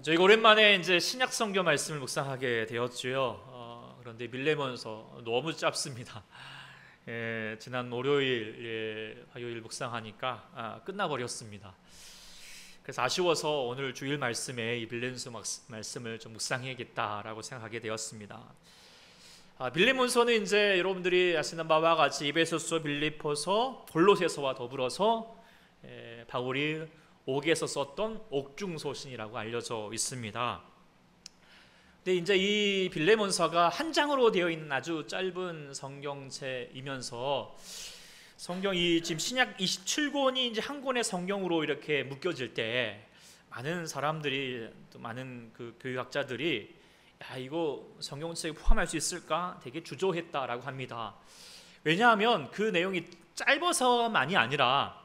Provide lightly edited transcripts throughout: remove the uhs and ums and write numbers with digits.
저희가 오랜만에 이제 신약 성경 말씀을 묵상하게 되었지요. 그런데 빌레몬서 너무 짧습니다. 지난 월요일, 화요일 묵상하니까 끝나버렸습니다. 그래서 아쉬워서 오늘 주일 말씀에 이 빌레몬서 말씀을 좀 묵상해야겠다라고 생각하게 되었습니다. 빌레몬서는 이제 여러분들이 아시는 바와 같이 에베소서, 빌립보서, 골로새서와 더불어서 바울이 옥에서 썼던 옥중서신이라고 알려져 있습니다. 근데 이제 이 빌레몬서가 한 장으로 되어 있는 아주 짧은 성경체이면서 성경이 지금 신약 27권이 이제 한 권의 성경으로 이렇게 묶여질 때 많은 사람들이, 또 많은 그 교육학자들이 야, 이거 성경책에 포함할 수 있을까? 되게 주저했다라고 합니다. 왜냐하면 그 내용이 짧아서만이 아니라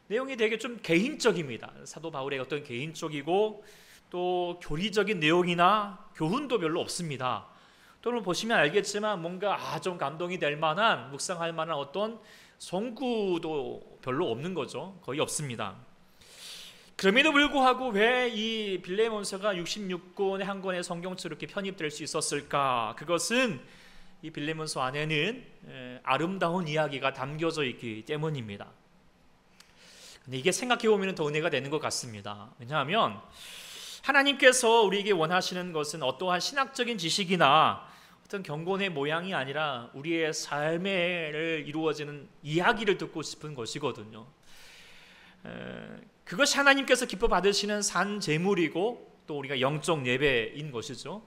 내용이 되게 좀 개인적입니다. 사도 바울의 어떤 개인적이고 또 교리적인 내용이나 교훈도 별로 없습니다. 또는 보시면 알겠지만 뭔가 좀 감동이 될 만한, 묵상할 만한 어떤 송구도 별로 없는 거죠. 거의 없습니다. 그럼에도 불구하고 왜 이 빌레몬서가 66권의 한 권의 성경책으로 이렇게 편입될 수 있었을까? 그것은 이 빌레몬서 안에는 아름다운 이야기가 담겨져 있기 때문입니다. 근데 이게 생각해보면 더 은혜가 되는 것 같습니다. 왜냐하면 하나님께서 우리에게 원하시는 것은 어떠한 신학적인 지식이나 어떤 경건의 모양이 아니라 우리의 삶에 이루어지는 이야기를 듣고 싶은 것이거든요. 그것이 하나님께서 기뻐 받으시는 산 제물이고 또 우리가 영적 예배인 것이죠.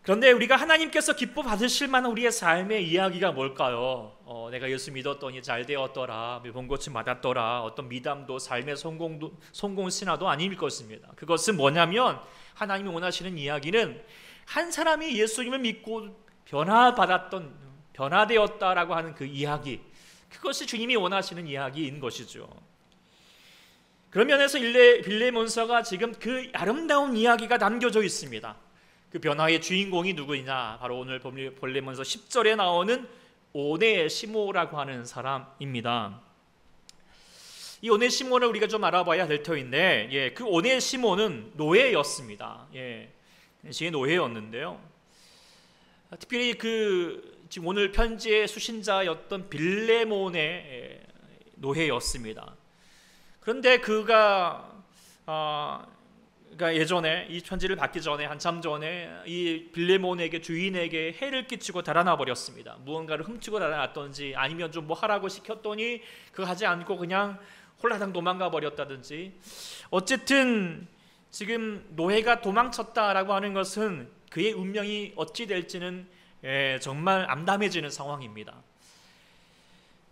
그런데 우리가 하나님께서 기뻐 받으실 만한 우리의 삶의 이야기가 뭘까요? 내가 예수 믿었더니 잘 되었더라, 본고침 받았더라, 어떤 미담도 삶의 성공 신화도 아닐 것입니다. 그것은 뭐냐면 하나님이 원하시는 이야기는 한 사람이 예수님을 믿고 변화되었다라고 하는 그 이야기, 그것이 주님이 원하시는 이야기인 것이죠. 그런 면에서 빌레몬서가 지금 그 아름다운 이야기가 남겨져 있습니다. 그 변화의 주인공이 누구냐? 바로 오늘 빌레몬서 10절에 나오는 오네시모라고 하는 사람입니다. 이 오네시모를 우리가 좀 알아봐야 될 터인데, 그 오네시모는 노예였습니다. 당시의 노예였는데요. 특별히 지금 오늘 편지의 수신자였던 빌레몬의 노예였습니다. 그런데 그가 예전에 이 편지를 받기 전에, 한참 전에 이 빌레몬에게, 주인에게 해를 끼치고 달아나 버렸습니다. 무언가를 훔치고 달아났던지, 아니면 좀 뭐 하라고 시켰더니 그거 하지 않고 그냥 홀라당 도망가 버렸다든지, 어쨌든 지금 노예가 도망쳤다라고 하는 것은 그의 운명이 어찌 될지는 정말 암담해지는 상황입니다.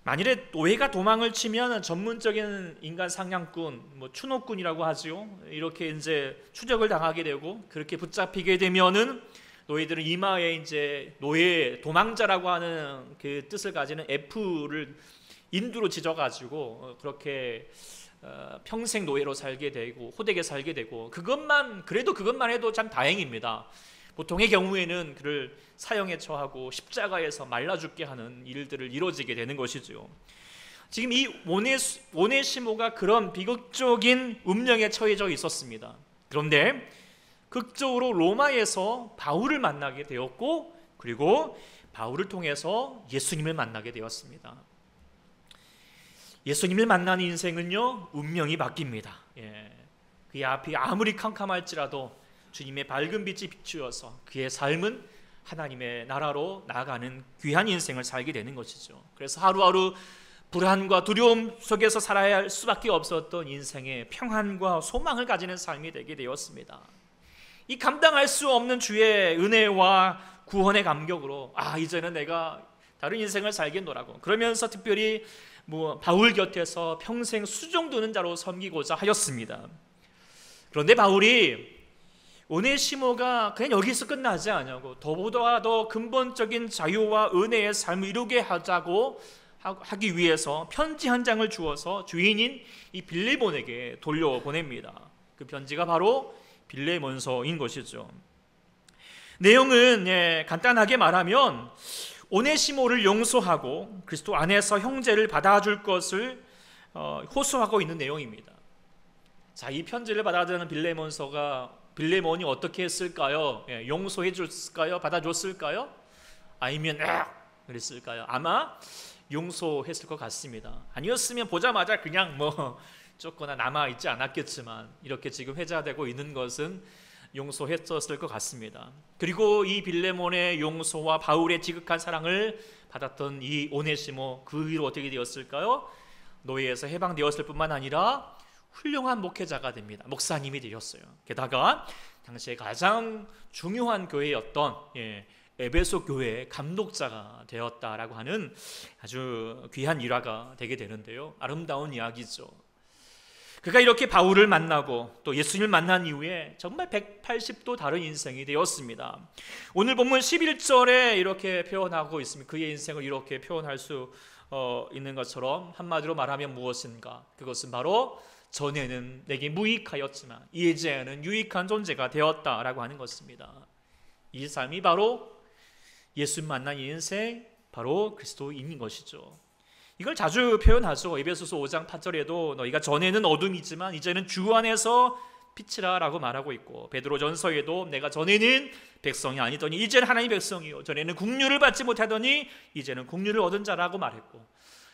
만일에 노예가 도망을 치면 전문적인 인간 상냥꾼, 추노꾼이라고 하죠. 이렇게 이제 추적을 당하게 되고, 그렇게 붙잡히게 되면은 노예들은 이마에 이제 노예 도망자라고 하는 그 뜻을 가지는 F를 인두로 지져가지고 그렇게 평생 노예로 살게 되고 호되게 살게 되고, 그래도 그것만 해도 참 다행입니다. 보통의 경우에는 그를 사형에 처하고 십자가에서 말라 죽게 하는 일들을 이루어지게 되는 것이죠. 지금 이 오네시모가 그런 비극적인 운명에 처해져 있었습니다. 그런데 극적으로 로마에서 바울을 만나게 되었고, 그리고 바울을 통해서 예수님을 만나게 되었습니다. 예수님을 만나는 인생은요, 운명이 바뀝니다. 그의 앞이 아무리 캄캄할지라도 주님의 밝은 빛이 비추어서 그의 삶은 하나님의 나라로 나아가는 귀한 인생을 살게 되는 것이죠. 그래서 하루하루 불안과 두려움 속에서 살아야 할 수밖에 없었던 인생의 평안과 소망을 가지는 삶이 되게 되었습니다. 이 감당할 수 없는 주의 은혜와 구원의 감격으로 이제는 내가 다른 인생을 살겠노라고, 그러면서 특별히 바울 곁에서 평생 수종드는 자로 섬기고자 하였습니다. 그런데 바울이 오네시모가 그냥 여기서 끝나지 않냐고, 더보다 더 근본적인 자유와 은혜의 삶을 이루게 하기 위해서 편지 한 장을 주어서 주인인 이 빌레몬에게 돌려보냅니다. 그 편지가 바로 빌레몬서인 것이죠. 내용은 간단하게 말하면 오네시모를 용서하고 그리스도 안에서 형제를 받아줄 것을 호소하고 있는 내용입니다. 자, 이 편지를 받아들이는 빌레몬서가 빌레몬이 어떻게 했을까요? 용서해 줬을까요? 받아줬을까요? 아니면 그랬을까요? 아마 용서했을 것 같습니다. 아니었으면 보자마자 그냥 쫓거나 남아있지 않았겠지만 이렇게 지금 회자되고 있는 것은 용서했었을 것 같습니다. 그리고 이 빌레몬의 용서와 바울의 지극한 사랑을 받았던 이 오네시모, 그 위로 어떻게 되었을까요? 노예에서 해방되었을 뿐만 아니라 훌륭한 목회자가 됩니다. 목사님이 되었어요. 게다가 당시에 가장 중요한 교회였던 에베소 교회의 감독자가 되었다라고 하는 아주 귀한 일화가 되게 되는데요. 아름다운 이야기죠. 그가 이렇게 바울을 만나고 또 예수님을 만난 이후에 정말 180도 다른 인생이 되었습니다. 오늘 본문 11절에 이렇게 표현하고 있습니다. 그의 인생을 이렇게 표현할 수 있는 것처럼 한마디로 말하면 무엇인가? 그것은 바로 전에는 내게 무익하였지만 이제는 유익한 존재가 되었다라고 하는 것입니다. 이 삶이 바로 예수 만난 인생, 바로 그리스도인인 것이죠. 이걸 자주 표현하죠. 에베소서 5장 8절에도 너희가 전에는 어둠이지만 이제는 주 안에서 빛이라 라고 말하고 있고, 베드로전서에도 내가 전에는 백성이 아니더니 이제는 하나님의 백성이요, 전에는 국류를 받지 못하더니 이제는 국류를 얻은 자라고 말했고,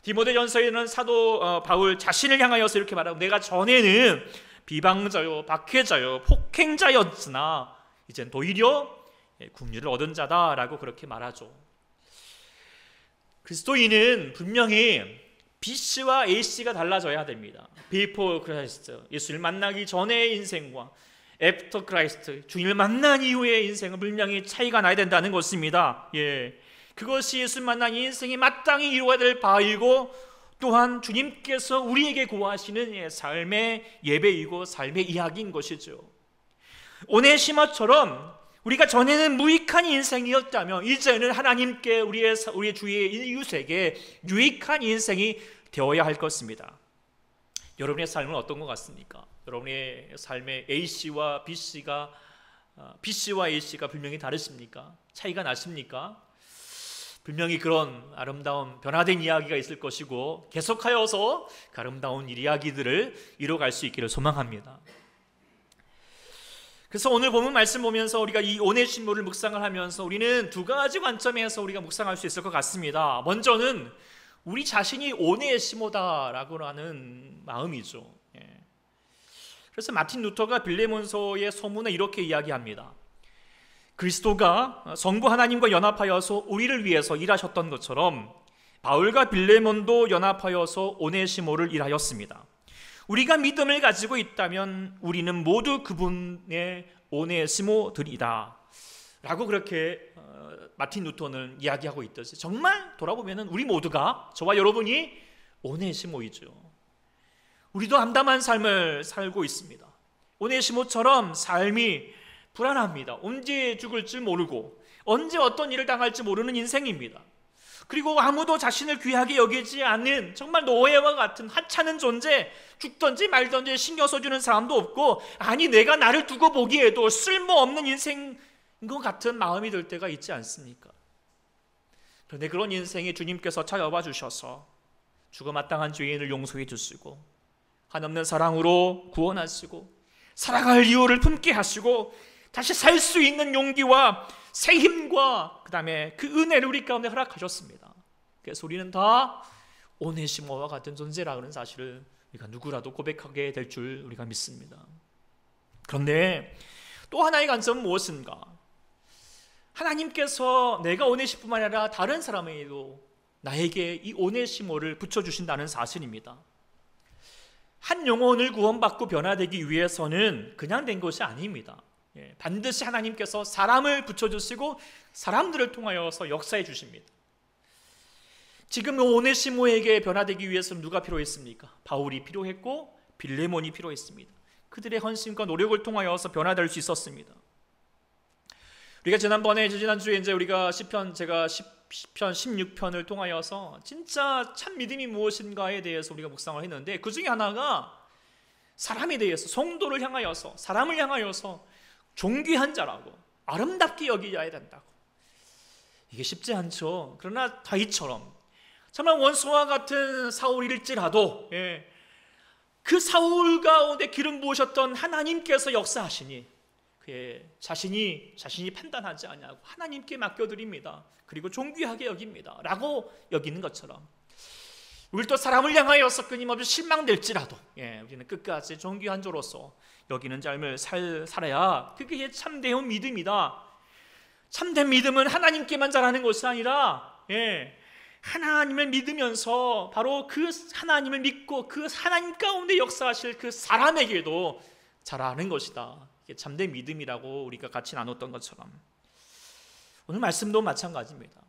디모데전서에는 사도 바울 자신을 향하여서 이렇게 말하고 내가 전에는 비방자요 박해자요 폭행자였으나 이제는 도리어 국류를 얻은 자다라고 그렇게 말하죠. 그리스도인은 분명히 BC와 AC가 달라져야 됩니다. Before Christ, 예수를 만나기 전의 인생과 After Christ, 주님을 만난 이후의 인생은 분명히 차이가 나야 된다는 것입니다. 그것이 예수 만난 인생이 마땅히 이루어야 될 바이고, 또한 주님께서 우리에게 구하시는 삶의 예배이고 삶의 이야기인 것이죠. 오네시모처럼 우리가 전에는 무익한 인생이었다면 이제는 하나님께 우리의 주의 이웃에게 유익한 인생이 되어야 할 것입니다. 여러분의 삶은 어떤 것 같습니까? 여러분의 삶의 A씨와 B씨가 B씨와 A씨가 분명히 다르십니까? 차이가 나십니까? 분명히 그런 아름다운 변화된 이야기가 있을 것이고 계속하여서 그 아름다운 이야기들을 이뤄갈 수 있기를 소망합니다. 그래서 오늘 본문 말씀 보면서 우리가 이 오네시모를 묵상을 하면서 우리는 두 가지 관점에서 우리가 묵상할 수 있을 것 같습니다. 먼저는 우리 자신이 오네시모다라고 하는 마음이죠. 그래서 마틴 루터가 빌레몬서의 서문에 이렇게 이야기합니다. 그리스도가 성부 하나님과 연합하여서 우리를 위해서 일하셨던 것처럼 바울과 빌레몬도 연합하여서 오네시모를 일하였습니다. 우리가 믿음을 가지고 있다면 우리는 모두 그분의 오네시모들이다 라고 그렇게 마틴 루터는 이야기하고 있듯이, 정말 돌아보면 우리 모두가, 저와 여러분이 오네시모이죠. 우리도 암담한 삶을 살고 있습니다. 오네시모처럼 삶이 불안합니다. 언제 죽을지 모르고 언제 어떤 일을 당할지 모르는 인생입니다. 그리고 아무도 자신을 귀하게 여기지 않는 정말 노예와 같은 하찮은 존재, 죽든지 말든지 신경 써주는 사람도 없고, 아니 내가 나를 두고 보기에도 쓸모없는 인생인 것 같은 마음이 들 때가 있지 않습니까? 그런데 그런 인생에 주님께서 찾아와 주셔서 죽어 마땅한 죄인을 용서해 주시고 한없는 사랑으로 구원하시고 살아갈 이유를 품게 하시고 다시 살 수 있는 용기와 새 힘과 그 다음에 그 은혜를 우리 가운데 허락하셨습니다. 그래서 우리는 다 오네시모와 같은 존재라는 사실을 우리가 누구라도 고백하게 될 줄 우리가 믿습니다. 그런데 또 하나의 관점은 무엇인가? 하나님께서 내가 오네시뿐만 아니라 다른 사람에게도 나에게 이 오네시모를 붙여주신다는 사실입니다. 한 영혼을 구원받고 변화되기 위해서는 그냥 된 것이 아닙니다. 반드시 하나님께서 사람을 붙여주시고 사람들을 통하여서 역사해 주십니다. 지금 오네시모에게 변화되기 위해서는 누가 필요했습니까? 바울이 필요했고 빌레몬이 필요했습니다. 그들의 헌신과 노력을 통하여서 변화될 수 있었습니다. 우리가 지난주에 이제 우리가 시편 16편을 통하여서 진짜 참 믿음이 무엇인가에 대해서 우리가 묵상을 했는데, 그 중에 하나가 사람에 대해서, 성도를 향하여서, 사람을 향하여서 존귀한 자라고 아름답게 여기셔야 된다고. 이게 쉽지 않죠. 그러나 다윗처럼 정말 원수와 같은 사울일지라도 그 사울 가운데 기름 부으셨던 하나님께서 역사하시니 그의 자신이 판단하지 아니하고 하나님께 맡겨드립니다. 그리고 존귀하게 여깁니다 라고 여기는 것처럼 우리도 사람을 향하여서 끊임없이 실망될지라도 우리는 끝까지 존귀한 자로서 여기는 삶을 살아야 그게 참된 믿음이다. 참된 믿음은 하나님께만 잘하는 것이 아니라 하나님을 믿으면서 바로 그 하나님을 믿고 그 하나님 가운데 역사하실 그 사람에게도 잘하는 것이다. 이게 참된 믿음이라고 우리가 같이 나눴던 것처럼 오늘 말씀도 마찬가지입니다.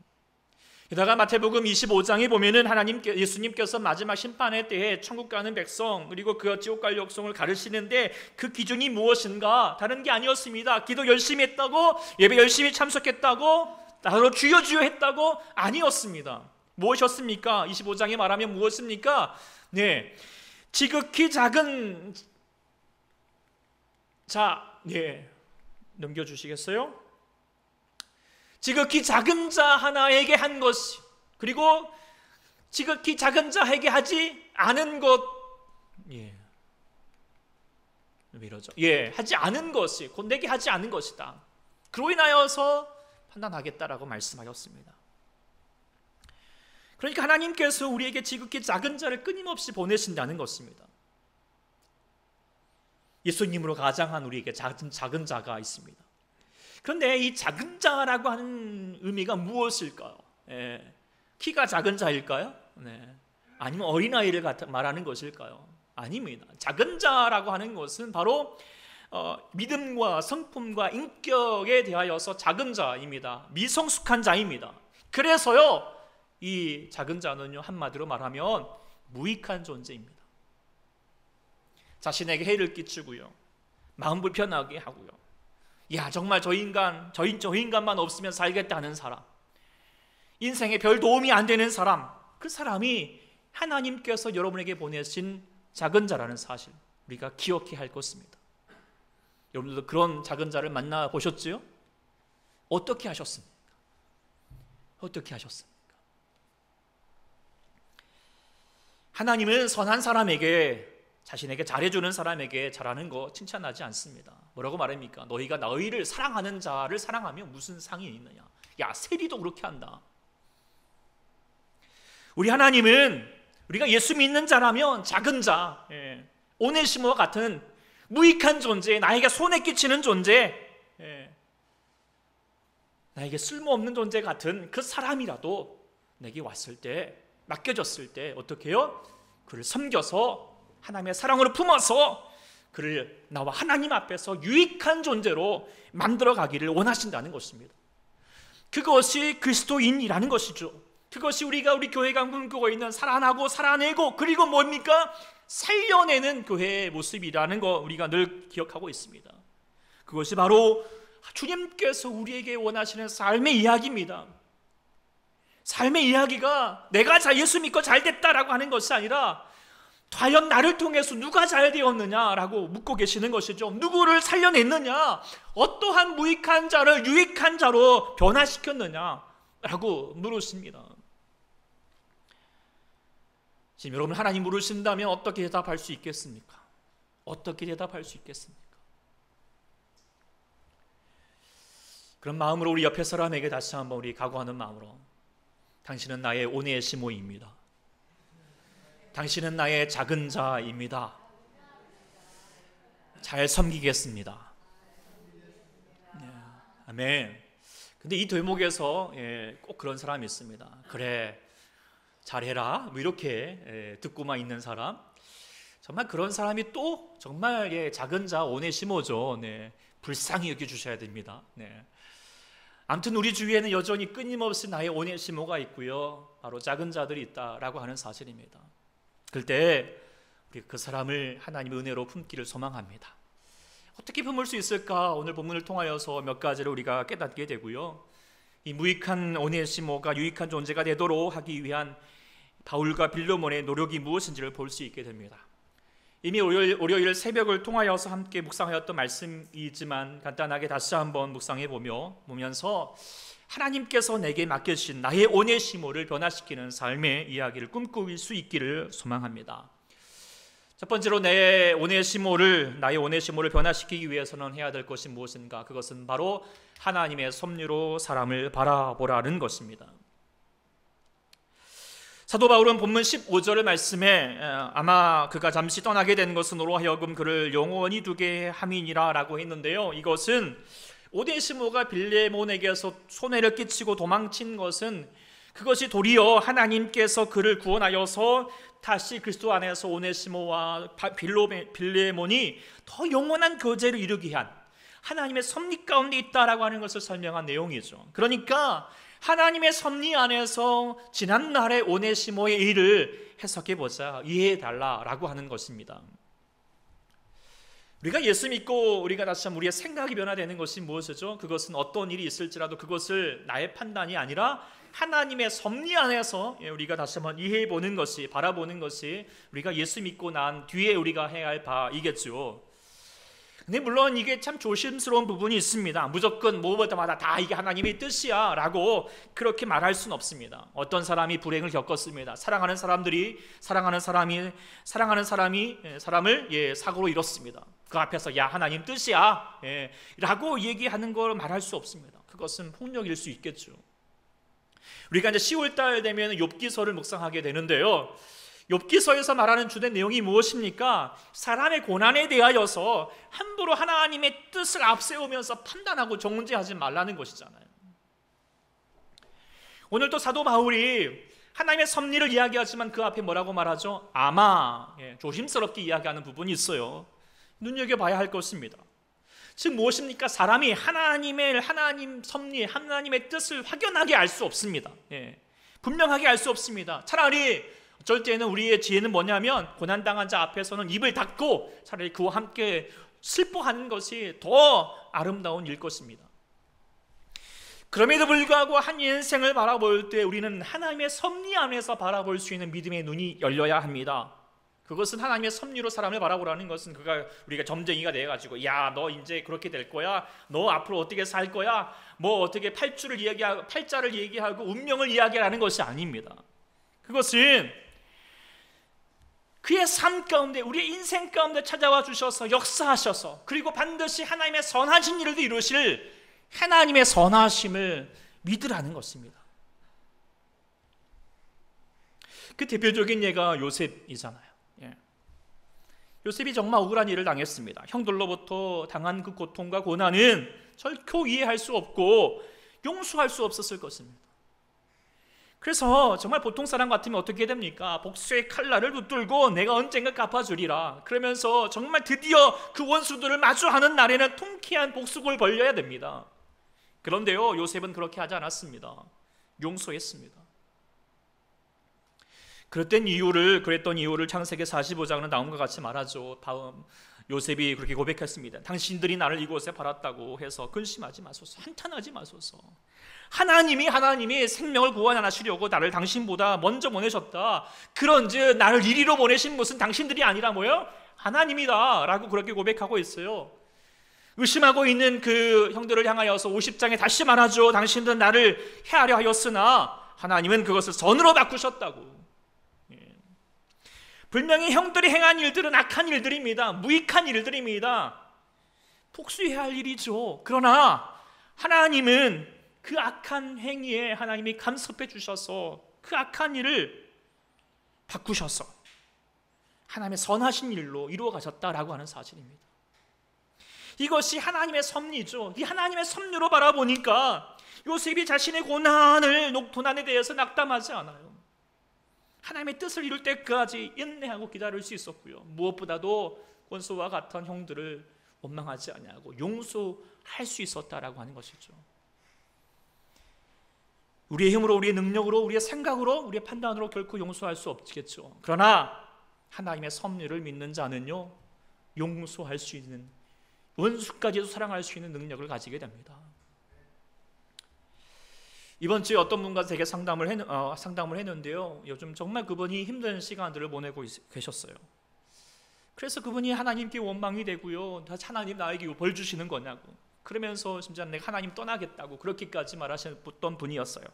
게다가 마태복음 25장에 보면은 예수님께서 마지막 심판의 때에 천국 가는 백성 그리고 그 지옥 갈 백성을 가르치는데 그 기준이 무엇인가? 다른 게 아니었습니다. 기도 열심히 했다고, 예배 열심히 참석했다고, 나로 주여 주여 했다고 아니었습니다. 무엇이었습니까? 25장에 말하면 무엇입니까? 지극히 작은 자, 넘겨주시겠어요? 지극히 작은 자 하나에게 한 것이, 그리고 지극히 작은 자에게 하지 않은 것, 왜 이러죠? 하지 않은 것이, 곧 내게 하지 않은 것이다. 그로 인하여서 판단하겠다라고 말씀하셨습니다. 그러니까 하나님께서 우리에게 지극히 작은 자를 끊임없이 보내신다는 것입니다. 예수님으로 가장한 우리에게 작은 자가 있습니다. 그런데 이 작은 자라고 하는 의미가 무엇일까요? 키가 작은 자일까요? 아니면 어린아이를 말하는 것일까요? 아닙니다. 작은 자라고 하는 것은 바로 믿음과 성품과 인격에 대하여서 작은 자입니다. 미성숙한 자입니다. 그래서요, 이 작은 자는요, 한마디로 말하면 무익한 존재입니다. 자신에게 해를 끼치고요, 마음 불편하게 하고요, 정말 저 인간만 없으면 살겠다는 사람, 인생에 별 도움이 안 되는 사람, 그 사람이 하나님께서 여러분에게 보내신 작은 자라는 사실, 우리가 기억해야 할 것입니다. 여러분들도 그런 작은 자를 만나보셨지요? 어떻게 하셨습니까? 어떻게 하셨습니까? 하나님은 선한 사람에게, 자신에게 잘해주는 사람에게 잘하는 거 칭찬하지 않습니다. 뭐라고 말합니까? 너희가 너희를 사랑하는 자를 사랑하면 무슨 상이 있느냐? 세리도 그렇게 한다. 우리 하나님은 우리가 예수 믿는 자라면 작은 자, 오네시모와 같은 무익한 존재, 나에게 손에 끼치는 존재, 나에게 쓸모없는 존재 같은 그 사람이라도 내게 왔을 때, 맡겨졌을 때 어떻게 해요? 그를 섬겨서 하나님의 사랑으로 품어서 그를 나와 하나님 앞에서 유익한 존재로 만들어 가기를 원하신다는 것입니다. 그것이 그리스도인이라는 것이죠. 그것이 우리 교회가 꿈꾸고 있는 살아나고 살아내고 그리고 뭡니까? 살려내는 교회의 모습이라는 거 우리가 늘 기억하고 있습니다. 그것이 바로 주님께서 우리에게 원하시는 삶의 이야기입니다. 삶의 이야기가 내가 예수 믿고 잘 됐다라고 하는 것이 아니라 과연 나를 통해서 누가 잘 되었느냐라고 묻고 계시는 것이죠. 누구를 살려냈느냐, 어떠한 무익한 자를 유익한 자로 변화시켰느냐라고 물으십니다. 지금 여러분 하나님 물으신다면 어떻게 대답할 수 있겠습니까? 어떻게 대답할 수 있겠습니까? 그런 마음으로 우리 옆에 사람에게 다시 한번 우리 각오하는 마음으로, 당신은 나의 오네시모입니다. 당신은 나의 작은 자입니다. 잘 섬기겠습니다. 아멘. 근데 이 대목에서 꼭 그런 사람이 있습니다. 그래, 잘해라, 이렇게 듣고만 있는 사람, 정말 그런 사람이 또 정말 작은 자 오네시모죠. 불쌍히 여겨주셔야 됩니다. 아무튼 우리 주위에는 여전히 끊임없이 나의 오네시모가 있고요, 바로 작은 자들이 있다라고 하는 사실입니다. 그럴 때 우리 그 사람을 하나님의 은혜로 품기를 소망합니다. 어떻게 품을 수 있을까? 오늘 본문을 통하여서 몇 가지를 우리가 깨닫게 되고요, 이 무익한 오네시모가 유익한 존재가 되도록 하기 위한 바울과 빌레몬의 노력이 무엇인지를 볼 수 있게 됩니다. 이미 월요일 새벽을 통하여서 함께 묵상하였던 말씀이지만 간단하게 다시 한번 묵상해 보면서 하나님께서 내게 맡겨주신 나의 오네시모를 변화시키는 삶의 이야기를 꿈꿀 수 있기를 소망합니다. 첫 번째로 나의 오네시모를 변화시키기 위해서는 해야 될 것이 무엇인가? 그것은 바로 하나님의 섭리로 사람을 바라보라는 것입니다. 사도 바울은 본문 15절의 말씀에 아마 그가 잠시 떠나게 된 것으로 하여금 그를 영원히 두게 함이니라 라고 했는데요, 이것은 오네시모가 빌레몬에게서 손해를 끼치고 도망친 것은 그것이 도리어 하나님께서 그를 구원하여서 다시 그리스도 안에서 오네시모와 빌레몬이 더 영원한 교제를 이루게 한 하나님의 섭리 가운데 있다라고 하는 것을 설명한 내용이죠. 그러니까 하나님의 섭리 안에서 지난날의 오네시모의 일을 해석해보자, 이해해달라라고 하는 것입니다. 우리가 예수 믿고 우리가 다시 한번 우리의 생각이 변화되는 것이 무엇이죠? 그것은 어떤 일이 있을지라도 그것을 나의 판단이 아니라 하나님의 섭리 안에서 우리가 다시 한번 이해해보는 것이, 바라보는 것이 우리가 예수 믿고 난 뒤에 우리가 해야 할 바이겠죠. 근데 물론 이게 참 조심스러운 부분이 있습니다. 무조건 뭐마다 다 이게 하나님의 뜻이야 라고 그렇게 말할 수는 없습니다. 어떤 사람이 불행을 겪었습니다. 사랑하는 사람을 사고로 잃었습니다. 그 앞에서 야 하나님 뜻이야 라고 얘기하는 걸 말할 수 없습니다. 그것은 폭력일 수 있겠죠. 우리가 이제 10월달 되면 욥기서를 묵상하게 되는데요, 욥기서에서 말하는 주된 내용이 무엇입니까? 사람의 고난에 대하여서 함부로 하나님의 뜻을 앞세우면서 판단하고 정죄하지 말라는 것이잖아요. 오늘도 사도 바울이 하나님의 섭리를 이야기하지만 그 앞에 뭐라고 말하죠? 아마, 조심스럽게 이야기하는 부분이 있어요. 눈여겨봐야 할 것입니다. 즉 무엇입니까? 사람이 하나님 섭리, 하나님의 뜻을 확연하게 알 수 없습니다. 분명하게 알 수 없습니다. 차라리 어쩔 때는 우리의 지혜는 뭐냐면 고난당한 자 앞에서는 입을 닫고 차라리 그와 함께 슬퍼하는 것이 더 아름다운 일 것입니다. 그럼에도 불구하고 한 인생을 바라볼 때 우리는 하나님의 섭리 안에서 바라볼 수 있는 믿음의 눈이 열려야 합니다. 그것은 하나님의 섭리로 사람을 바라보라는 것은 우리가 점쟁이가 돼가지고 야 너 이제 그렇게 될 거야, 너 앞으로 어떻게 살 거야, 뭐 어떻게 팔자를 얘기하고 운명을 이야기하라는 것이 아닙니다. 그것은 그의 삶 가운데, 우리의 인생 가운데 찾아와 주셔서 역사하셔서 그리고 반드시 하나님의 선하신 일을 이루실 하나님의 선하심을 믿으라는 것입니다. 그 대표적인 예가 요셉이잖아요. 요셉이 정말 억울한 일을 당했습니다. 형들로부터 당한 그 고통과 고난은 결코 이해할 수 없고 용서할 수 없었을 것입니다. 그래서 정말 보통 사람 같으면 어떻게 됩니까? 복수의 칼날을 붙들고 내가 언젠가 갚아주리라 그러면서 정말 드디어 그 원수들을 마주하는 날에는 통쾌한 복수를 벌려야 됩니다. 그런데요, 요셉은 그렇게 하지 않았습니다. 용서했습니다. 그랬던 이유를 창세기 45장은 다음과 같이 말하죠. 요셉이 그렇게 고백했습니다. 당신들이 나를 이곳에 팔았다고 해서 근심하지 마소서, 한탄하지 마소서. 하나님이 생명을 구원하시려고 나를 당신보다 먼저 보내셨다. 그런즉 나를 이리로 보내신 것은 당신들이 아니라 뭐요? 하나님이다 라고 그렇게 고백하고 있어요. 의심하고 있는 그 형들을 향하여서 50장에 다시 말하죠. 당신들은 나를 해하려 하였으나 하나님은 그것을 선으로 바꾸셨다고. 분명히 형들이 행한 일들은 악한 일들입니다. 무익한 일들입니다. 복수해야 할 일이죠. 그러나 하나님은 그 악한 행위에 하나님이 간섭해 주셔서 그 악한 일을 바꾸셔서 하나님의 선하신 일로 이루어 가셨다라고 하는 사실입니다. 이것이 하나님의 섭리죠. 이 하나님의 섭리로 바라보니까 요셉이 자신의 고난에 대해서 낙담하지 않아요. 하나님의 뜻을 이룰 때까지 인내하고 기다릴 수 있었고요. 무엇보다도 원수와 같은 형들을 원망하지 아니하고 용서할 수 있었다라고 하는 것이죠. 우리의 힘으로, 우리의 능력으로, 우리의 생각으로, 우리의 판단으로 결코 용서할 수 없겠죠. 그러나 하나님의 섭리를 믿는 자는요, 용서할 수 있는, 원수까지도 사랑할 수 있는 능력을 가지게 됩니다. 이번 주에 어떤 분과 제게 상담을 했는데요, 요즘 정말 그분이 힘든 시간들을 보내고 계셨어요. 그래서 그분이 하나님께 원망이 되고요, 하나님 나에게 벌 주시는 거냐고, 그러면서 진짜 내가 하나님 떠나겠다고 그렇게까지 말하셨던 분이었어요.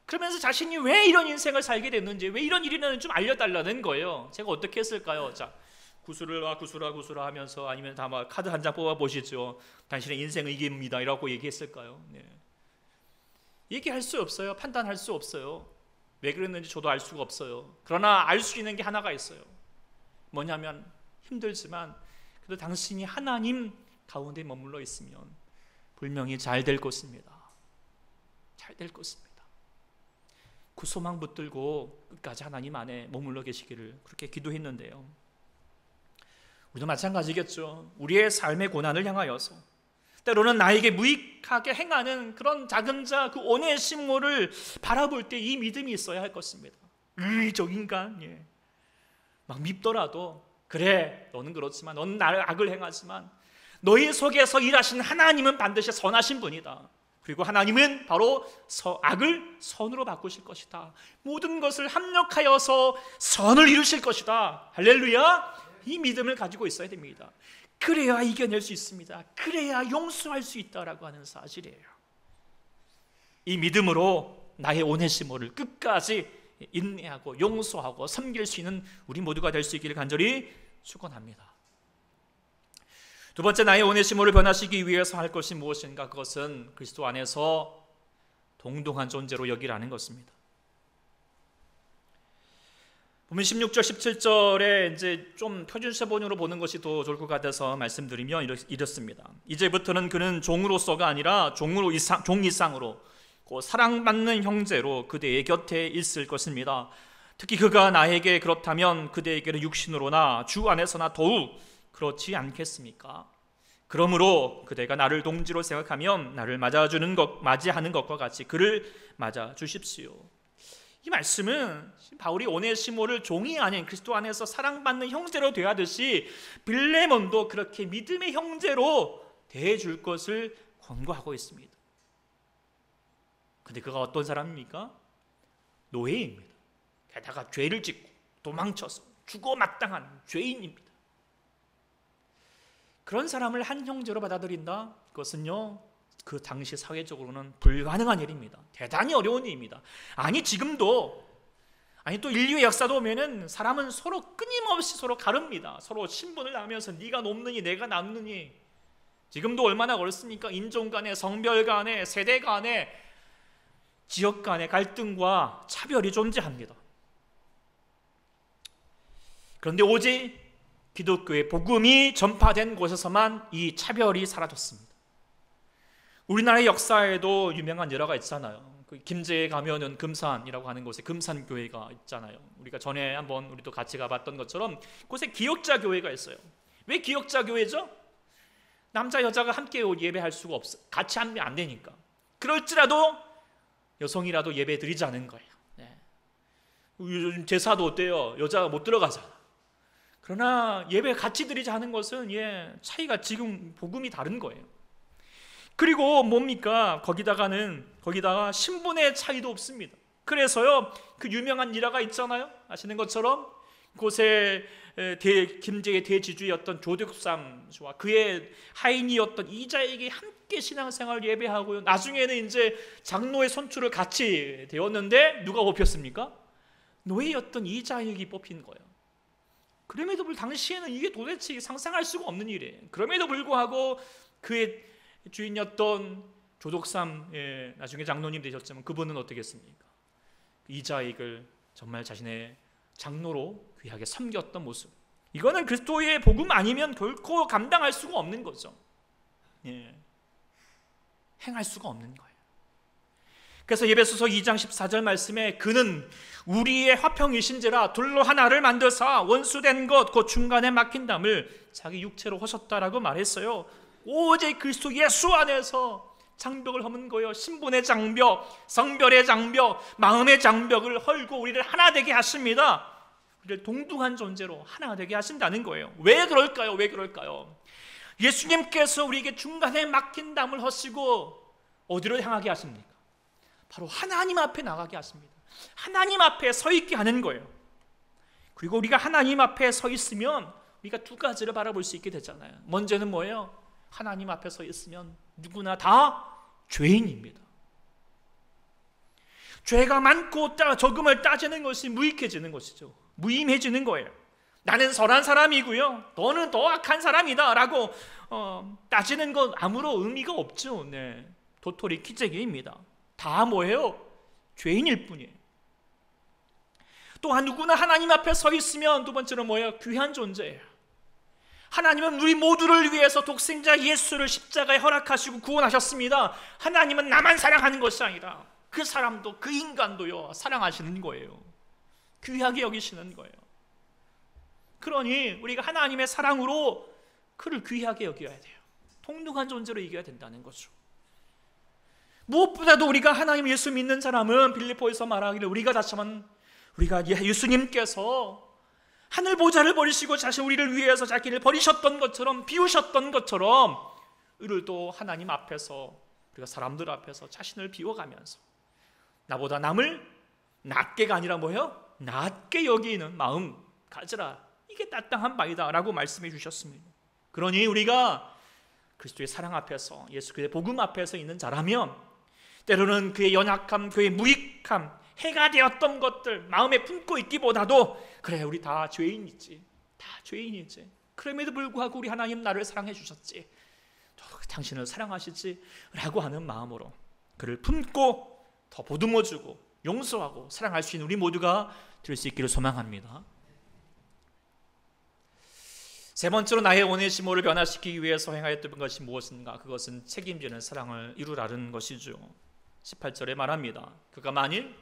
그러면서 자신이 왜 이런 인생을 살게 됐는지, 왜 이런 일이 있는지 좀 알려달라는 거예요. 제가 어떻게 했을까요? 자, 구슬아 하면서, 아니면 다 막 카드 한 장 뽑아 보시죠. 당신의 인생은 이깁니다 이라고 얘기했을까요? 네. 얘기할 수 없어요. 판단할 수 없어요. 왜 그랬는지 저도 알 수가 없어요. 그러나 알 수 있는 게 하나가 있어요. 뭐냐면, 힘들지만 그래도 당신이 하나님 가운데 머물러 있으면 분명히 잘 될 것입니다. 잘 될 것입니다. 그 소망 붙들고 끝까지 하나님 안에 머물러 계시기를 그렇게 기도했는데요. 우리도 마찬가지겠죠. 우리의 삶의 고난을 향하여서 때로는 나에게 무익하게 행하는 그런 작은 자, 그 오네시모를 바라볼 때 이 믿음이 있어야 할 것입니다. 저 인간, 막 밉더라도, 그래, 너는 그렇지만, 너는 나를 악을 행하지만 너희 속에서 일하신 하나님은 반드시 선하신 분이다. 그리고 하나님은 바로 악을 선으로 바꾸실 것이다. 모든 것을 합력하여서 선을 이루실 것이다. 할렐루야. 이 믿음을 가지고 있어야 됩니다. 그래야 이겨낼 수 있습니다. 그래야 용서할 수 있다라고 하는 사실이에요. 이 믿음으로 나의 오네시모를 끝까지 인내하고 용서하고 섬길 수 있는 우리 모두가 될 수 있기를 간절히 축원합니다. 두 번째, 나의 오네시모를 변화시키기 위해서 할 것이 무엇인가? 그것은 그리스도 안에서 동등한 존재로 여기라는 것입니다. 보면 16절, 17절에 이제 좀 표준세번으로 보는 것이 더 좋을 것 같아서 말씀드리면 이렇습니다. 이제부터는 그는 종으로서가 아니라 종 이상으로 사랑받는 형제로 그대의 곁에 있을 것입니다. 특히 그가 나에게 그렇다면 그대에게는 육신으로나 주 안에서나 더욱 그렇지 않겠습니까? 그러므로 그대가 나를 동지로 생각하면 나를 맞이하는 것과 같이 그를 맞아 주십시오. 이 말씀은 바울이 오네시모를 종이 아닌 그리스도 안에서 사랑받는 형제로 대하듯이 빌레몬도 그렇게 믿음의 형제로 대해줄 것을 권고하고 있습니다. 근데 그가 어떤 사람입니까? 노예입니다. 게다가 죄를 짓고 도망쳐서 죽어 마땅한 죄인입니다. 그런 사람을 한 형제로 받아들인다? 그것은요, 그 당시 사회적으로는 불가능한 일입니다. 대단히 어려운 일입니다. 지금도, 또 인류의 역사도 보면은 사람은 서로 끊임없이 서로 가릅니다. 서로 신분을 나누면서 네가 높느니 내가 낮느니. 지금도 얼마나 어렵습니까? 인종 간에, 성별 간에, 세대 간에, 지역 간의 갈등과 차별이 존재합니다. 그런데 오직 기독교의 복음이 전파된 곳에서만 이 차별이 사라졌습니다. 우리나라의 역사에도 유명한 예화가 있잖아요. 김제에 가면은 금산이라고 하는 곳에 금산교회가 있잖아요. 우리가 전에 한번 우리도 같이 가봤던 것처럼 그곳에 기역자 교회가 있어요. 왜 기역자 교회죠? 남자 여자가 함께 예배할 수가 없어. 같이 하면 안 되니까. 그럴지라도 여성이라도 예배 드리지 않은 거예요. 요즘 제사도 어때요? 여자가 못 들어가잖아. 그러나 예배 같이 드리지 않은 것은 차이가 지금 복음이 다른 거예요. 그리고 뭡니까? 거기다가 신분의 차이도 없습니다. 그래서요, 그 유명한 일화가 있잖아요. 아시는 것처럼 그곳에 김제의 대지주였던 조득삼과 그의 하인이었던 이자에게 함께 신앙생활 예배하고요. 나중에는 이제 장로의 손출을 같이 되었는데 누가 뽑혔습니까? 노예였던 이자에게 뽑힌 거예요. 그럼에도 불구하고 당시에는 이게 도대체 상상할 수가 없는 일이에요. 그럼에도 불구하고 그의 주인이었던 조독삼, 나중에 장로님 되셨지만 그분은 어떻게 했습니까? 이자익을 정말 자신의 장로로 귀하게 섬겼던 모습. 이거는 그리스도의 복음 아니면 결코 감당할 수가 없는 거죠. 행할 수가 없는 거예요. 그래서 에베소서 2장 14절 말씀에 그는 우리의 화평이신지라 둘로 하나를 만드사 원수된 것 곧 중간에 막힌 담을 자기 육체로 하셨다라고 말했어요. 오직 그리스도 예수 안에서 장벽을 허문 거예요. 신분의 장벽, 성별의 장벽, 마음의 장벽을 헐고 우리를 하나 되게 하십니다. 우리를 동등한 존재로 하나 되게 하신다는 거예요. 왜 그럴까요? 예수님께서 우리에게 중간에 막힌 담을 허시고 어디로 향하게 하십니까? 바로 하나님 앞에 나가게 하십니다. 하나님 앞에 서 있게 하는 거예요. 그리고 우리가 하나님 앞에 서 있으면 우리가 두 가지를 바라볼 수 있게 되잖아요. 먼저는 뭐예요? 하나님 앞에 서 있으면 누구나 다 죄인입니다. 죄가 많고 적음을 따지는 것이 무익해지는 것이죠. 무임해지는 거예요. 나는 선한 사람이고요, 너는 더 악한 사람이다 라고 따지는 건 아무런 의미가 없죠. 네. 도토리 키재기입니다. 다 뭐예요? 죄인일 뿐이에요. 또한 누구나 하나님 앞에 서 있으면 두 번째로 뭐예요? 귀한 존재예요. 하나님은 우리 모두를 위해서 독생자 예수를 십자가에 허락하시고 구원하셨습니다. 하나님은 나만 사랑하는 것이 아니라 그 사람도, 그 인간도요, 사랑하시는 거예요. 귀하게 여기시는 거예요. 그러니 우리가 하나님의 사랑으로 그를 귀하게 여겨야 돼요. 동등한 존재로 이겨야 된다는 거죠. 무엇보다도 우리가 하나님 예수 믿는 사람은 빌립보에서 말하기를 우리가 예수님께서 하늘 보좌를 버리시고 자신 우리를 위해서 자기를 버리셨던 것처럼, 비우셨던 것처럼 우리도 하나님 앞에서, 우리가 사람들 앞에서 자신을 비워가면서 나보다 남을 낮게가 아니라 뭐예요? 낮게 여기는 마음 가지라. 이게 따뜻한 바이다 라고 말씀해 주셨습니다. 그러니 우리가 그리스도의 사랑 앞에서, 예수 그리스도의 복음 앞에서 있는 자라면 때로는 그의 연약함, 그의 무익함, 해가 되었던 것들 마음에 품고 있기보다도 그래, 우리 다 죄인이지, 다 죄인이지, 그럼에도 불구하고 우리 하나님 나를 사랑해 주셨지, 당신을 사랑하시지 라고 하는 마음으로 그를 품고 더 보듬어주고 용서하고 사랑할 수 있는 우리 모두가 될 수 있기를 소망합니다. 세 번째로 나의 오네시모를 변화시키기 위해서 행하였던 것이 무엇인가? 그것은 책임지는 사랑을 이루라는 것이죠. 18절에 말합니다. 그가 만일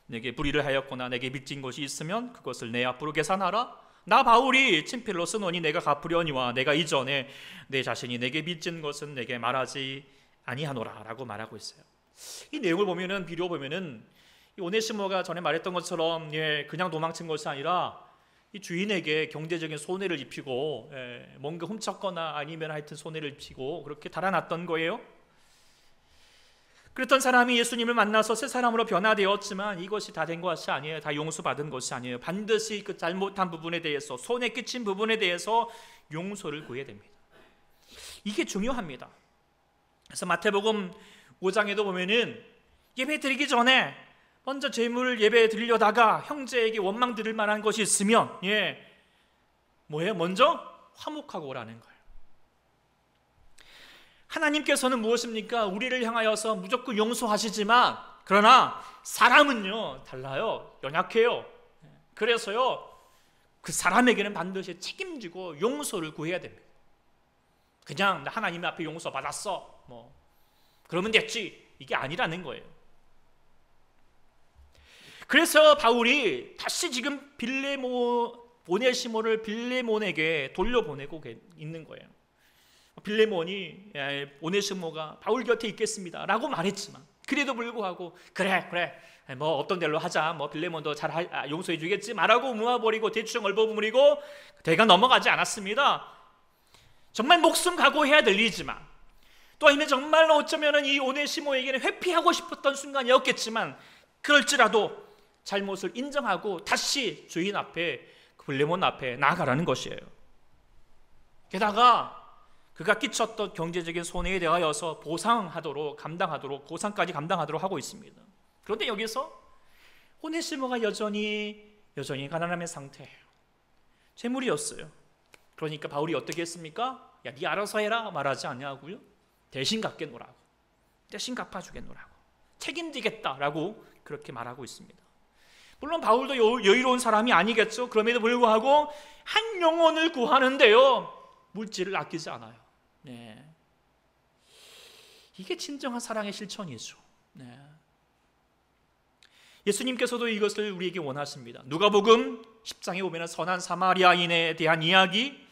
내게 불의를 하였거나 내게 빚진 것이 있으면 그것을 내 앞으로 계산하라. 나 바울이 친필로 쓰노니 내가 갚으려니와 내가 이전에 내 자신이 내게 빚진 것은 내게 말하지 아니하노라 라고 말하고 있어요. 이 내용을 보면은, 비료 보면은 이 오네시모가 전에 말했던 것처럼 그냥 도망친 것이 아니라 이 주인에게 경제적인 손해를 입히고 뭔가 훔쳤거나 아니면 하여튼 손해를 입히고 그렇게 달아났던 거예요. 그랬던 사람이 예수님을 만나서 새 사람으로 변화되었지만 이것이 다 된 것이 아니에요. 다 용서받은 것이 아니에요. 반드시 그 잘못한 부분에 대해서, 손해 끼친 부분에 대해서 용서를 구해야 됩니다. 이게 중요합니다. 그래서 마태복음 5장에도 보면은 예배 드리기 전에 먼저 제물 예배 드리려다가 형제에게 원망 드릴 만한 것이 있으면 뭐예요? 먼저 화목하고 오라는 거예요. 하나님께서는 무엇입니까? 우리를 향하여서 무조건 용서하시지만, 그러나 사람은요 달라요. 연약해요. 그래서요 그 사람에게는 반드시 책임지고 용서를 구해야 됩니다. 그냥 나 하나님 앞에 용서 받았어, 그러면 됐지, 이게 아니라는 거예요. 그래서 바울이 다시 지금 오네시모를 빌레몬에게 돌려보내고 있는 거예요. 빌레몬이 오네시모가 바울 곁에 있겠습니다 라고 말했지만, 그래도 불구하고 그래 어떤 대로 하자, 빌레몬도 잘 용서해 주겠지 말하고 모아버리고 대충 얼버무리고 대가 넘어가지 않았습니다. 정말 목숨 각오해야 될 일이지만, 또 아니면 정말로 어쩌면 이 오네시모에게는 회피하고 싶었던 순간이었겠지만, 그럴지라도 잘못을 인정하고 다시 주인 앞에, 빌레몬 앞에 나아가라는 것이에요. 게다가 그가 끼쳤던 경제적인 손해에 대하여서 감당하도록 보상까지 감당하도록 하고 있습니다. 그런데 여기서 오네시모가 여전히 가난함의 상태예요. 재물이었어요. 그러니까 바울이 어떻게 했습니까? 야, 네 알아서 해라 말하지 않냐고요? 대신 갚겠노라고, 대신 갚아주겠노라고, 책임지겠다라고 그렇게 말하고 있습니다. 물론 바울도 여유로운 사람이 아니겠죠. 그럼에도 불구하고 한 영혼을 구하는데요 물질을 아끼지 않아요. 이게 진정한 사랑의 실천이죠. 예수님께서도 이것을 우리에게 원하십니다. 누가복음 10장에 보면 선한 사마리아인에 대한 이야기,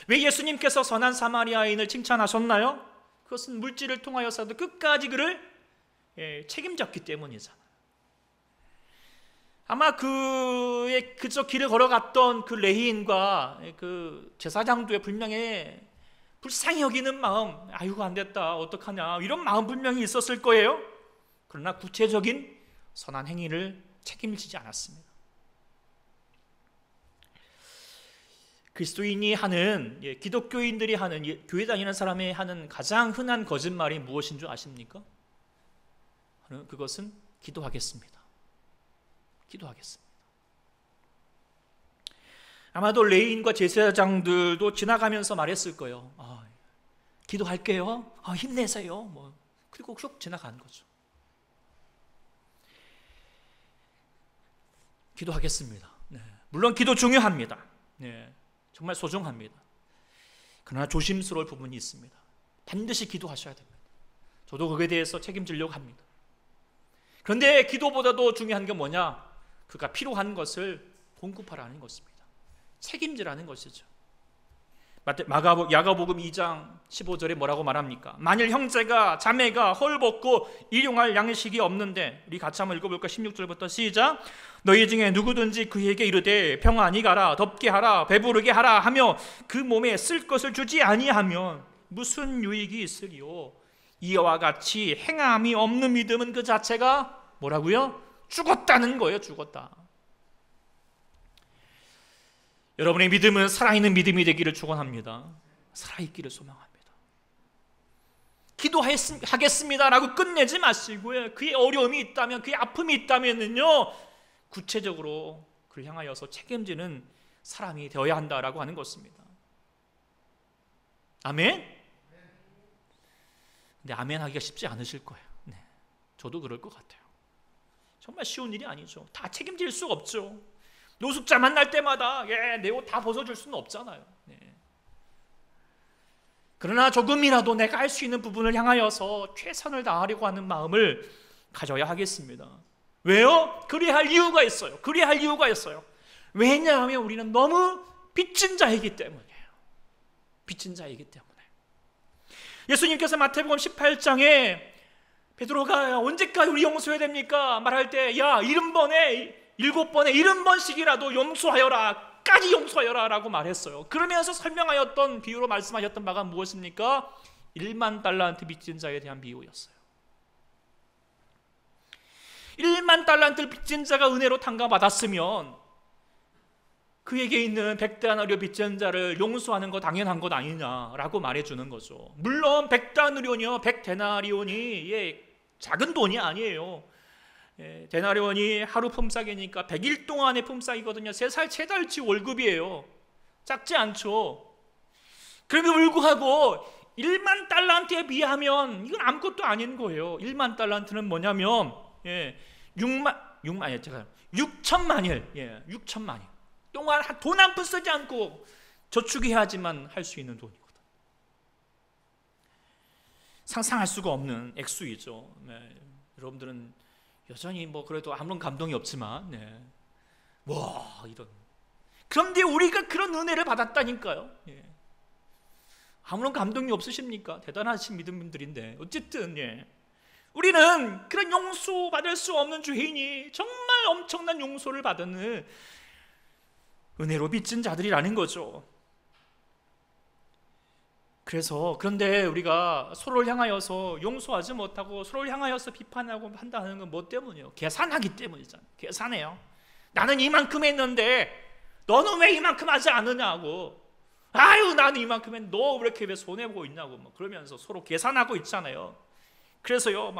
왜 예수님께서 선한 사마리아인을 칭찬하셨나요? 그것은 물질을 통하여서도 끝까지 그를 책임졌기 때문이잖아요. 아마 그저 길을 걸어갔던 그 레위인과 그 제사장도의 분명히 불쌍히 여기는 마음, 아이고 안 됐다, 어떡하냐, 이런 마음 분명히 있었을 거예요. 그러나 구체적인 선한 행위를 책임지지 않았습니다. 그리스도인이 하는, 기독교인들이 하는, 교회 다니는 사람이 하는 가장 흔한 거짓말이 무엇인 줄 아십니까? 그것은 기도하겠습니다, 기도하겠습니다. 아마도 레위인과 제사장들도 지나가면서 말했을 거예요. 기도할게요. 힘내세요. 그리고 쭉 지나간 거죠. 기도하겠습니다. 네. 물론 기도 중요합니다. 네. 정말 소중합니다. 그러나 조심스러울 부분이 있습니다. 반드시 기도하셔야 됩니다. 저도 그에 대해서 책임지려고 합니다. 그런데 기도보다도 중요한 게 뭐냐? 그가 필요한 것을 공급하라는 것입니다. 책임지라는 것이죠. 야고보음 2장 15절에 뭐라고 말합니까? 만일 형제가 자매가 헐벗고 일용할 양식이 없는데, 우리 같이 한번 읽어볼까? 16절부터 시작. 너희 중에 누구든지 그에게 이르되 평안히 가라, 덥게 하라, 배부르게 하라 하며 그 몸에 쓸 것을 주지 아니하면 무슨 유익이 있으리요? 이와 같이 행함이 없는 믿음은 그 자체가 뭐라고요? 죽었다는 거예요. 죽었다. 여러분의 믿음은 살아있는 믿음이 되기를 축원합니다. 살아있기를 소망합니다. 기도하겠습니다라고 끝내지 마시고요, 그의 어려움이 있다면, 그의 아픔이 있다면요, 구체적으로 그를 향하여서 책임지는 사람이 되어야 한다라고 하는 것입니다. 아멘? 근데 아멘 하기가 쉽지 않으실 거예요. 네, 저도 그럴 것 같아요. 정말 쉬운 일이 아니죠. 다 책임질 수 없죠. 노숙자 만날 때마다 내 옷 다 벗어줄 수는 없잖아요. 네. 그러나 조금이라도 내가 할 수 있는 부분을 향하여서 최선을 다하려고 하는 마음을 가져야 하겠습니다. 왜요? 그래야 할 이유가 있어요. 그래야 할 이유가 있어요. 왜냐하면 우리는 너무 빚진 자이기 때문이에요. 빚진 자이기 때문에. 예수님께서 마태복음 18장에 베드로가 언제까지 우리 용서해야 됩니까? 말할 때 70번에 70번씩이라도 용서하여라, 까지 용서하여라 라고 말했어요. 그러면서 설명하였던 비유로 말씀하셨던 바가 무엇입니까? 1만 달란트 빚진 자에 대한 비유였어요. 1만 달란트 빚진 자가 은혜로 탕감받았으면 그에게 있는 100데나리온 빚진 자를 용서하는 거 당연한 것 아니냐라고 말해주는 거죠. 물론 100데나리온이요, 100데나리온이 작은 돈이 아니에요. 데나리온이 하루 품삯이니까 100일 동안의 품삯이거든요. 3살, 3달치 월급이에요. 작지 않죠. 그럼에도 불구하고 1만 달란트에 비하면 이건 아무것도 아닌 거예요. 1만 달란트는 뭐냐면 6천만일, 6천만일 동안 돈 한 푼 쓰지 않고 저축해야지만 할 수 있는 돈이거든. 상상할 수가 없는 액수이죠. 여러분들은 여전히 그래도 아무런 감동이 없지만, 이런. 그런데 우리가 그런 은혜를 받았다니까요. 아무런 감동이 없으십니까? 대단하신 믿음분들인데 어쨌든 우리는 그런 용서받을 수 없는 죄인이 정말 엄청난 용서를 받는 은혜로 빚진 자들이라는 거죠. 그런데 우리가 서로를 향하여서 용서하지 못하고 서로를 향하여서 비판하고 한다는 건 뭐 때문이에요? 계산하기 때문이잖아요. 계산해요. 나는 이만큼 했는데 너는 왜 이만큼 하지 않느냐고. 나는 이만큼 했는데 너 왜 이렇게 손해보고 있냐고 그러면서 서로 계산하고 있잖아요. 그래서요,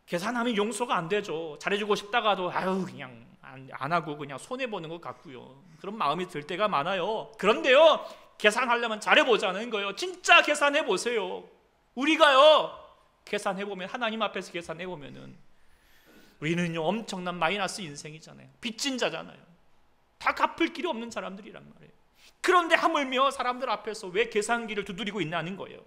계산하면 용서가 안 되죠. 잘해주고 싶다가도 그냥 안 하고 그냥 손해보는 것 같고요. 그런 마음이 들 때가 많아요. 그런데요, 계산하려면 잘해보자는 거예요. 진짜 계산해보세요. 우리가요, 계산해보면, 하나님 앞에서 계산해보면은 우리는 엄청난 마이너스 인생이잖아요. 빚진 자잖아요. 다 갚을 길이 없는 사람들이란 말이에요. 그런데 하물며 사람들 앞에서 왜 계산기를 두드리고 있냐는 거예요.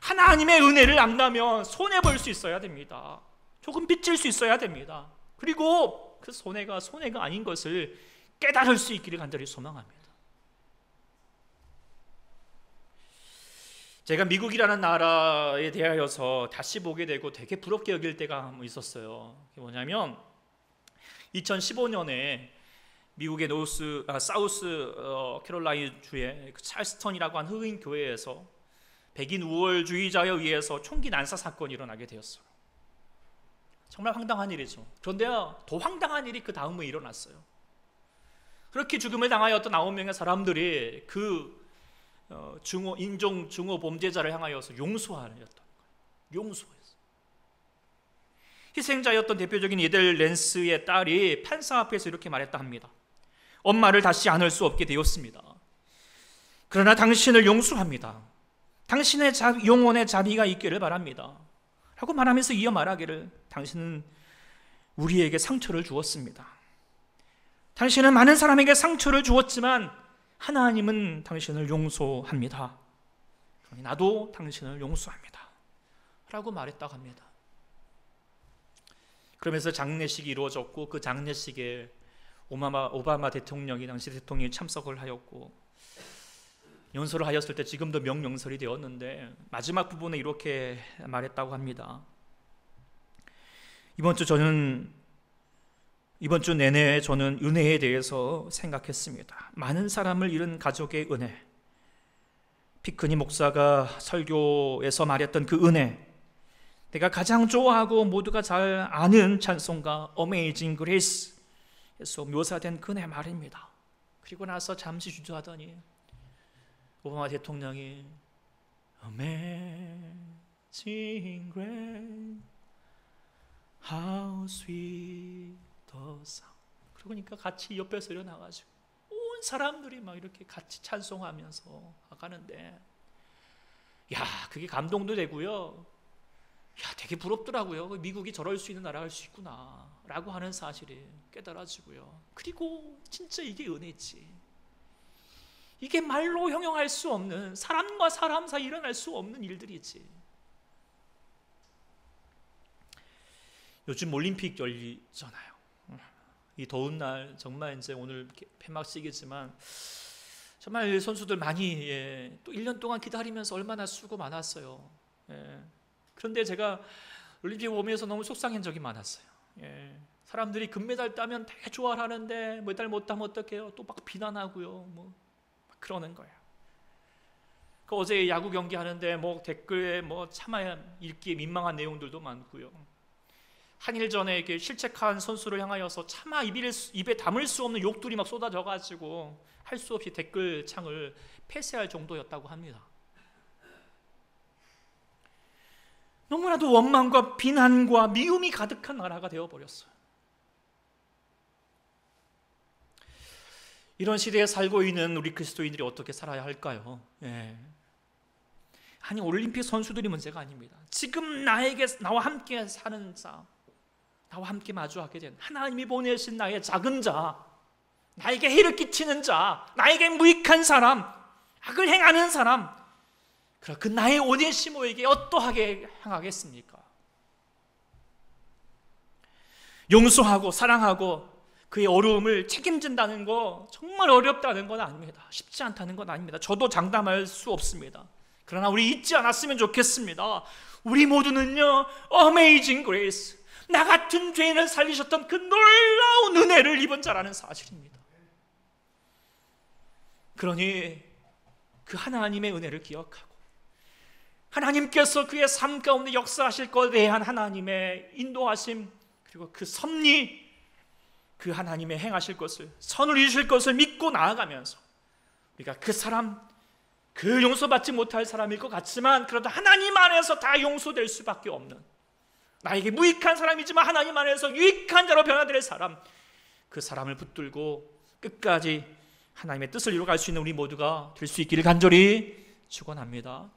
하나님의 은혜를 안다면 손해볼 수 있어야 됩니다. 조금 빚질 수 있어야 됩니다. 그리고 그 손해가 아닌 것을 깨달을 수 있기를 간절히 소망합니다. 제가 미국이라는 나라에 대하여서 다시 보게 되고 되게 부럽게 여길 때가 있었어요. 그게 뭐냐면 2015년에 미국의 사우스 캐롤라이나 주의 찰스턴이라고 한 흑인 교회에서 백인 우월주의자에 의해서 총기 난사 사건이 일어나게 되었어요. 정말 황당한 일이죠. 그런데요, 더 황당한 일이 그 다음에 일어났어요. 그렇게 죽음을 당하였던 9명의 사람들이 그 인종 증오 범죄자를 향하여서 용서하였던 거예요. 용서했어요. 희생자였던 대표적인 에델 랜스의 딸이 판사 앞에서 이렇게 말했다 합니다. 엄마를 다시 안을 수 없게 되었습니다. 그러나 당신을 용서합니다. 당신의 영혼의 자비가 있기를 바랍니다. 라고 말하면서 이어 말하기를, 당신은 우리에게 상처를 주었습니다. 당신은 많은 사람에게 상처를 주었지만 하나님은 당신을 용서합니다. 나도 당신을 용서합니다. 라고 말했다고 합니다. 그러면서 장례식이 이루어졌고, 그 장례식에 오바마 대통령이, 당시 대통령이 참석을 하였고, 연설을 하였을 때 지금도 명연설이 되었는데 마지막 부분에 이렇게 말했다고 합니다. 이번 주 내내 저는 은혜에 대해서 생각했습니다. 많은 사람을 잃은 가족의 은혜, 피크니 목사가 설교에서 말했던 그 은혜, 내가 가장 좋아하고 모두가 잘 아는 찬송가 Amazing Grace에서 묘사된 그 은혜 말입니다. 그리고 나서 잠시 주저하더니 오바마 대통령이 Amazing Grace, How sweet the sound. 그러니까 같이 옆에서 일어나가지고 온 사람들이 막 이렇게 같이 찬송하면서 가는데, 야, 그게 감동도 되고요. 야, 되게 부럽더라고요. 미국이 저럴 수 있는 나라가 할 수 있구나 라고 하는 사실이 깨달아지고요. 그리고 진짜 이게 은혜지. 이게 말로 형용할 수 없는, 사람과 사람 사이 일어날 수 없는 일들이지. 요즘 올림픽 열리잖아요. 이 더운 날 정말 이제 오늘 폐막식이지만 정말 선수들 많이 또 1년 동안 기다리면서 얼마나 수고 많았어요. 그런데 제가 올림픽 보면서 너무 속상한 적이 많았어요. 사람들이 금메달 따면 되게 좋아하는데 메달 못 따면 어떡해요? 또 막 비난하고요. 뭐 그러는 거예요. 그 어제 야구 경기 하는데 뭐 댓글에 뭐 참아야 읽기에 민망한 내용들도 많고요. 한일전에 이렇게 실책한 선수를 향하여서 차마 입에 담을 수 없는 욕들이 막 쏟아져가지고 할 수 없이 댓글창을 폐쇄할 정도였다고 합니다. 너무나도 원망과 비난과 미움이 가득한 나라가 되어버렸어요. 이런 시대에 살고 있는 우리 그리스도인들이 어떻게 살아야 할까요? 아니, 올림픽 선수들이 문제가 아닙니다. 지금 나와 함께 사는 자, 나와 함께 마주하게 된 하나님이 보내신 나의 작은 자, 나에게 해를 끼치는 자, 나에게 무익한 사람, 악을 행하는 사람, 그 나의 오네시모에게 어떠하게 행하겠습니까? 용서하고 사랑하고 그의 어려움을 책임진다는 거 정말 어렵다는 건 아닙니다. 쉽지 않다는 건 아닙니다. 저도 장담할 수 없습니다. 그러나 우리 잊지 않았으면 좋겠습니다. 우리 모두는요, Amazing Grace, 나 같은 죄인을 살리셨던 그 놀라운 은혜를 입은 자라는 사실입니다. 그러니 그 하나님의 은혜를 기억하고 하나님께서 그의 삶 가운데 역사하실 것에 대한 하나님의 인도하심, 그리고 그 섭리, 그 하나님의 행하실 것을, 선을 이루실 것을 믿고 나아가면서 우리가 그 사람, 그 용서받지 못할 사람일 것 같지만 그래도 하나님 안에서 다 용서될 수밖에 없는, 나에게 무익한 사람이지만 하나님 안에서 유익한 자로 변화될 사람, 그 사람을 붙들고 끝까지 하나님의 뜻을 이루어갈 수 있는 우리 모두가 될 수 있기를 간절히 축원합니다.